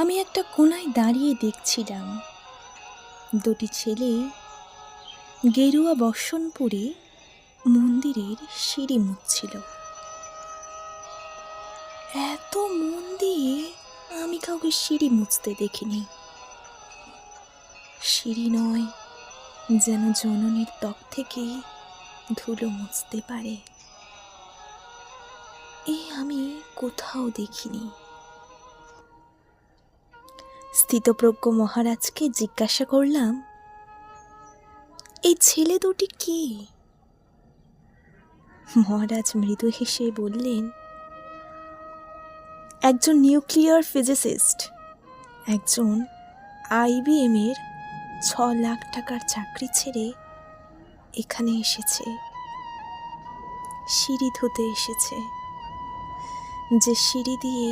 আমি একটা কোণায় দাঁড়িয়ে দেখছিলাম দুটি ছেলে গেরুয়া বর্ষণ পরে মন্দিরের সিঁড়ি মুছছিল। এত মন দিয়ে আমি কাউকে সিঁড়ি মুছতে দেখিনি। সিঁড়ি নয়, যেন জননীর ত্বক থেকে ধুলো মুছতে পারে, আমি কোথাও দেখিনি। স্থিতপ্রজ্ঞ মহারাজকে জিজ্ঞাসা করলাম, এই ছেলে দুটি কে? মহারাজ মৃদু হেসে বললেন, একজন নিউক্লিয়ার ফিজিসিস্ট, একজন IBM এর 6 লাখ টাকার চাকরি ছেড়ে এখানে এসেছে, সিঁড়ি ধুতে এসেছে। যে সিঁড়ি দিয়ে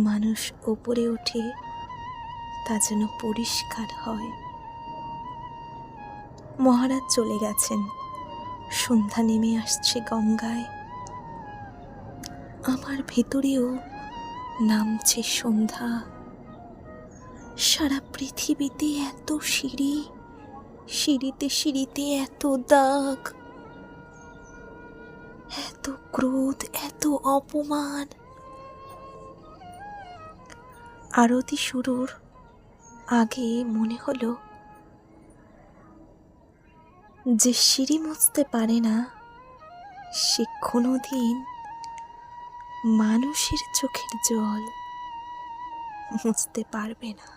মানুষ ওপরে ওঠে তা যেন পরিষ্কার হয়। মহারাজ চলে গেছেন, সন্ধ্যা নেমে আসছে গঙ্গায়। আমার ভেতরেও নামছে সন্ধ্যা। সারা পৃথিবীতে এত সিঁড়ি, সিঁড়িতে সিঁড়িতে এত দাগ, এত ক্রোধ, এত অপমান। আরতি শুরুর আগে মনে হলো, যে সিঁড়ি মুছতে পারে না সে কোনোদিন মানুষের চোখের জল মুছতে পারবে না।